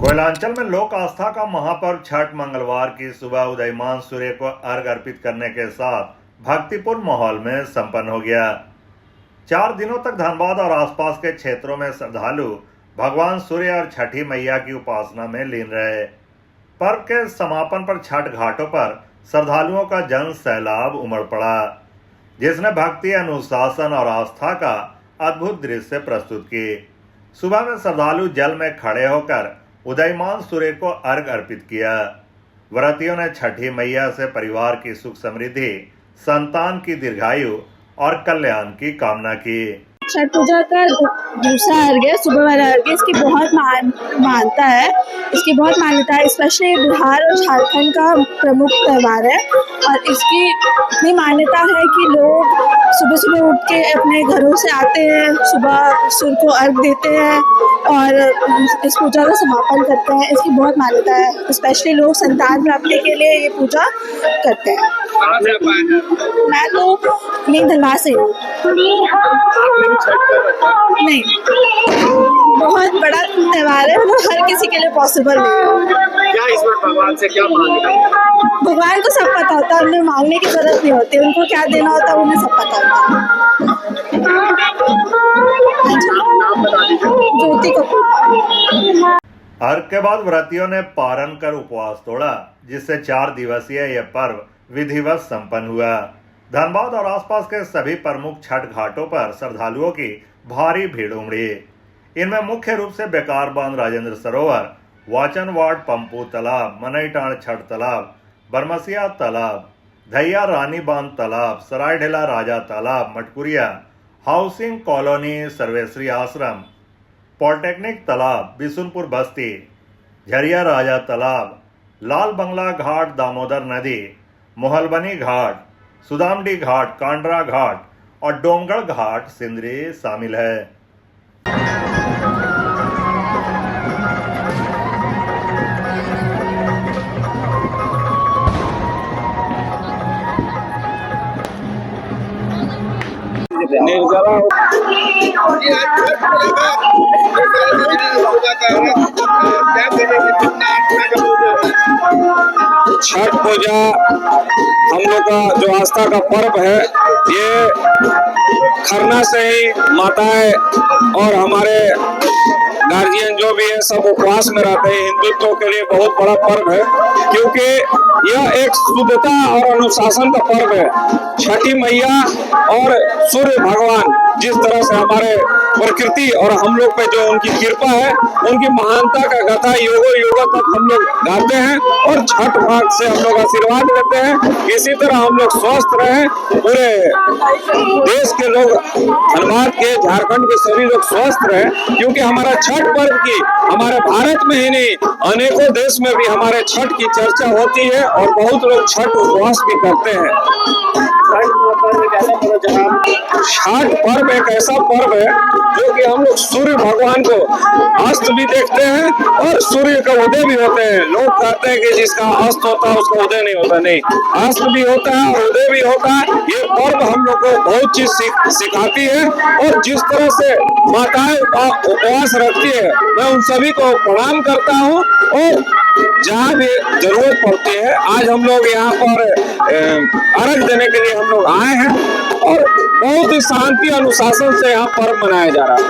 कोयलांचल में लोक आस्था का महापर्व छठ मंगलवार की सुबह उदयमान सूर्य को अर्घ्य अर्पित करने के साथ भक्तिपूर्ण माहौल में संपन्न हो गया। 4 दिनों तक धनबाद और आसपास के क्षेत्रों में श्रद्धालु भगवान सूर्य और छठी मैया की उपासना में लीन रहे। पर्व के समापन पर छठ घाटों पर श्रद्धालुओं का जन सैलाब उमड़ पड़ा, जिसने भक्ति, अनुशासन और आस्था का अद्भुत दृश्य प्रस्तुत की। सुबह में श्रद्धालु जल में खड़े होकर उदयमान सूर्य को अर्घ्य अर्पित किया। व्रतियों ने छठी मैया से परिवार की सुख समृद्धि, संतान की दीर्घायु और कल्याण की कामना की। छठ पूजा का दूसरा अर्घ्य, सुबह वाला अर्घ्य, इसकी बहुत मान्यता है। इसकी बहुत मान्यता है, स्पेशली बिहार और झारखंड का प्रमुख त्यौहार है। और इसकी इतनी मान्यता है कि लोग सुबह सुबह उठ के अपने घरों से आते हैं, सुबह सूर्य को अर्घ्य देते हैं और इस पूजा का समापन करते हैं। इसकी बहुत मान्यता है, स्पेशली लोग संतान प्राप्ति के लिए ये पूजा करते हैं। मैं तो धनबाद से हूँ। नहीं, बहुत बड़ा त्यौहार है, मतलब हर किसी के लिए पॉसिबल नहीं है। क्या इस बार भगवान से क्या मांगना है? भगवान को सब पता होता है, उन्हें मांगने की जरूरत नहीं होती। उनको क्या देना होता है उन्हें सब पता होता है। नाम बता दीजिए। ज्योति कपूर। अर्घ के बाद व्रतियों ने पारण कर उपवास तोड़ा, जिससे 4 दिवसीय यह पर्व विधिवत संपन्न हुआ। धनबाद और आसपास के सभी प्रमुख छठ घाटों पर श्रद्धालुओं की भारी भीड़ उमड़ी। इनमें मुख्य रूप से बेकार बांध राजेंद्र सरोवर, वाचन वार्ड पंपू तालाब, मनईटाण छठ तालाब, बरमसिया तालाब, धैया रानी बांध तालाब, सरायढेला राजा तालाब, मटकुरिया, हाउसिंग कॉलोनी, सर्वेश्वरी आश्रम, पॉलिटेक्निक तालाब, बिशुनपुर बस्ती, झरिया राजा तालाब, लाल बंगला घाट, दामोदर नदी, मोहलबनी घाट, सुदामडी घाट, कांड्रा घाट और डोमगढ़ घाट सिंदरी शामिल है। छठ पूजा हम लोग का जो आस्था का पर्व है, ये खरना से ही माताएं और हमारे गार्जियन जो भी है सब उपवास में रहते हैं। हिंदुत्व के लिए बहुत बड़ा पर्व है, क्योंकि यह एक शुद्धता और अनुशासन का पर्व है। छठी मैया और सूर्य भगवान जिस तरह से हमारे प्रकृति और हम लोग पे जो उनकी कृपा है, उनकी महानता का गाथा युगों युगों तक हम लोग गाते हैं और छठ भाग से हम लोग आशीर्वाद लेते हैं। इसी तरह हम लोग स्वस्थ रहें, पूरे देश के लोग, धनबाद के, झारखंड के सभी लोग स्वस्थ रहें, क्योंकि हमारा छठ पर्व की हमारे भारत में ही नहीं अनेकों देश में भी हमारे छठ की चर्चा होती है और बहुत लोग छठ उपवास भी करते हैं। छठ पर्व एक ऐसा पर्व है जो कि हम लोग सूर्य भगवान को अस्त भी देखते हैं और सूर्य का उदय भी होते हैं। लोग कहते हैं कि जिसका अस्त होता है उसका उदय नहीं होता, नहीं, अस्त भी होता है और उदय भी होता है। ये पर्व हम लोग को बहुत चीज सिखाती है और जिस तरह से माताएं उपवास रखती है, मैं उन सभी को प्रणाम करता हूँ। और जहाँ भी जरूरत पड़ती है, आज हम लोग यहाँ पर अर्घ देने के लिए हम लोग आए हैं और बहुत ही शांति अनुशासन से यहाँ पर्व मनाया जा रहा है।